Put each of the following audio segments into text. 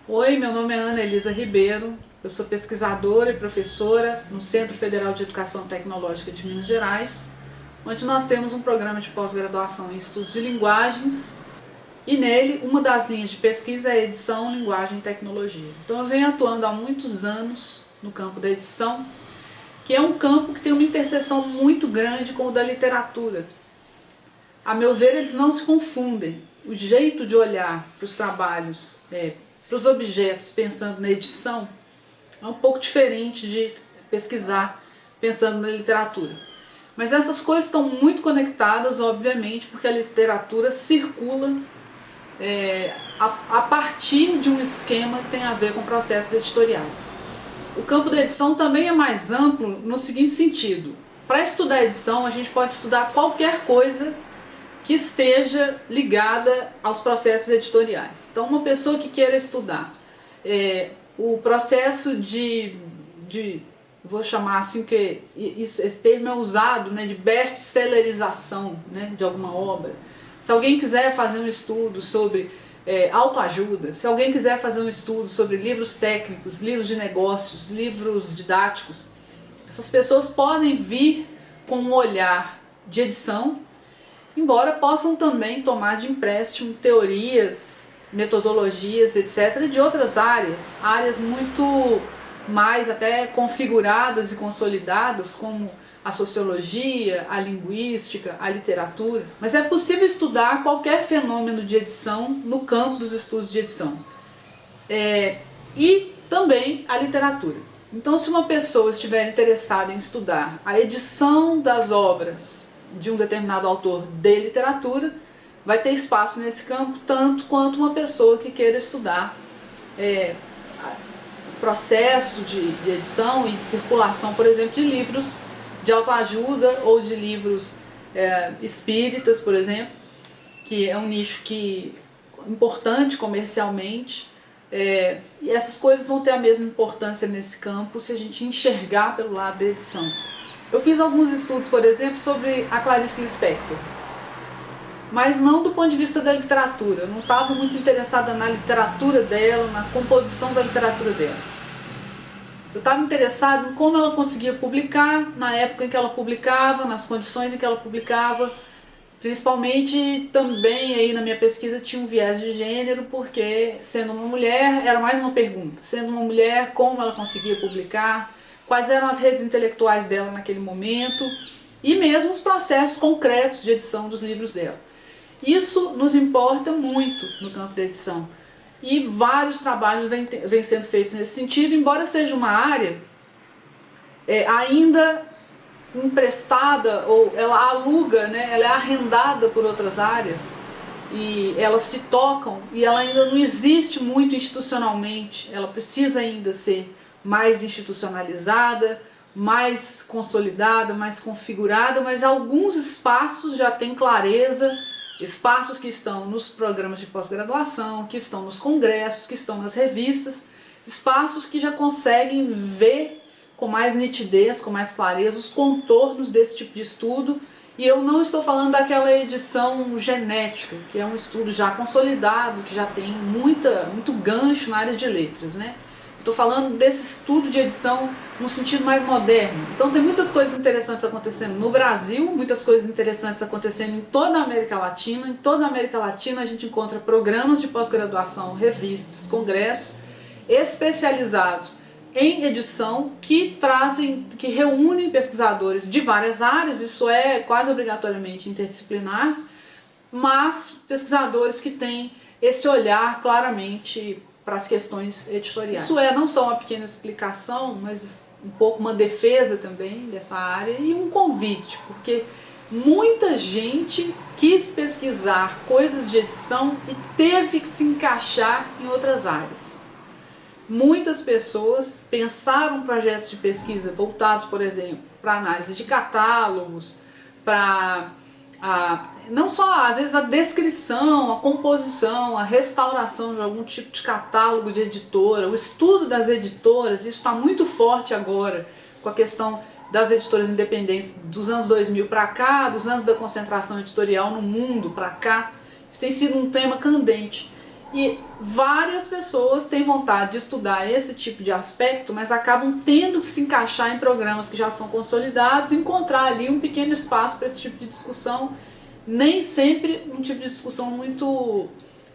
Oi, meu nome é Ana Elisa Ribeiro, eu sou pesquisadora e professora no Centro Federal de Educação Tecnológica de Minas Gerais, onde nós temos um programa de pós-graduação em estudos de linguagens e nele uma das linhas de pesquisa é edição, linguagem e tecnologia. Então eu venho atuando há muitos anos no campo da edição, que é um campo que tem uma interseção muito grande com o da literatura. A meu ver, eles não se confundem. O jeito de olhar para os trabalhos, para os objetos pensando na edição, é um pouco diferente de pesquisar pensando na literatura. Mas essas coisas estão muito conectadas, obviamente, porque a literatura circula a partir de um esquema que tem a ver com processos editoriais. O campo da edição também é mais amplo no seguinte sentido: para estudar edição, a gente pode estudar qualquer coisa que esteja ligada aos processos editoriais. Então, uma pessoa que queira estudar o processo vou chamar assim, que esse termo é usado, né, de best-sellerização, né, de alguma obra. Se alguém quiser fazer um estudo sobre autoajuda, se alguém quiser fazer um estudo sobre livros técnicos, livros de negócios, livros didáticos, essas pessoas podem vir com um olhar de edição, embora possam também tomar de empréstimo teorias, metodologias, etc., de outras áreas muito mais até configuradas e consolidadas, como a sociologia, a linguística, a literatura. Mas é possível estudar qualquer fenômeno de edição no campo dos estudos de edição. E também a literatura. Então, se uma pessoa estiver interessada em estudar a edição das obras de um determinado autor de literatura, vai ter espaço nesse campo, tanto quanto uma pessoa que queira estudar processo de edição e de circulação, por exemplo, de livros de autoajuda ou de livros espíritas, por exemplo, que é um nicho importante comercialmente. E essas coisas vão ter a mesma importância nesse campo se a gente enxergar pelo lado da edição. Eu fiz alguns estudos, por exemplo, sobre a Clarice Lispector, mas não do ponto de vista da literatura. Eu não estava muito interessada na literatura dela, na composição da literatura dela. Eu estava interessada em como ela conseguia publicar, na época em que ela publicava, nas condições em que ela publicava. Principalmente também aí na minha pesquisa tinha um viés de gênero, porque sendo uma mulher, era mais uma pergunta. Sendo uma mulher, como ela conseguia publicar? Quais eram as redes intelectuais dela naquele momento, e mesmo os processos concretos de edição dos livros dela. Isso nos importa muito no campo da edição, e vários trabalhos vêm sendo feitos nesse sentido, embora seja uma área ainda emprestada, ou ela aluga, né, ela é arrendada por outras áreas, e elas se tocam, e ela ainda não existe muito institucionalmente, ela precisa ainda ser mais institucionalizada, mais consolidada, mais configurada, mas alguns espaços já têm clareza, espaços que estão nos programas de pós-graduação, que estão nos congressos, que estão nas revistas, espaços que já conseguem ver com mais nitidez, com mais clareza os contornos desse tipo de estudo. E eu não estou falando daquela edição genética, que é um estudo já consolidado, que já tem muito gancho na área de letras, né? Estou falando desse estudo de edição num sentido mais moderno. Então tem muitas coisas interessantes acontecendo no Brasil, muitas coisas interessantes acontecendo em toda a América Latina. Em toda a América Latina a gente encontra programas de pós-graduação, revistas, congressos especializados em edição que reúnem pesquisadores de várias áreas. Isso é quase obrigatoriamente interdisciplinar, mas pesquisadores que têm esse olhar claramente para as questões editoriais. Isso é não só uma pequena explicação, mas um pouco uma defesa também dessa área e um convite, porque muita gente quis pesquisar coisas de edição e teve que se encaixar em outras áreas. Muitas pessoas pensaram projetos de pesquisa voltados, por exemplo, para análise de catálogos, para não só, às vezes, a descrição, a composição, a restauração de algum tipo de catálogo de editora, o estudo das editoras. Isso está muito forte agora com a questão das editoras independentes dos anos 2000 para cá, dos anos da concentração editorial no mundo para cá. Isso tem sido um tema candente. E várias pessoas têm vontade de estudar esse tipo de aspecto, mas acabam tendo que se encaixar em programas que já são consolidados e encontrar ali um pequeno espaço para esse tipo de discussão. Nem sempre um tipo de discussão muito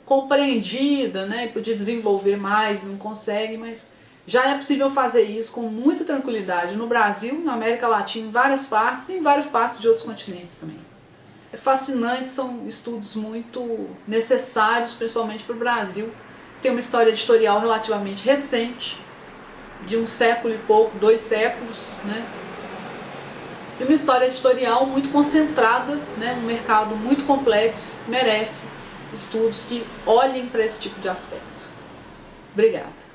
compreendida, né, e podia desenvolver mais, não consegue, mas já é possível fazer isso com muita tranquilidade no Brasil, na América Latina, em várias partes e em várias partes de outros continentes também. É fascinante, são estudos muito necessários, principalmente para o Brasil. Tem uma história editorial relativamente recente, de 1 século e pouco, 2 séculos, né? E uma história editorial muito concentrada, né? Um mercado muito complexo, merece estudos que olhem para esse tipo de aspecto. Obrigada.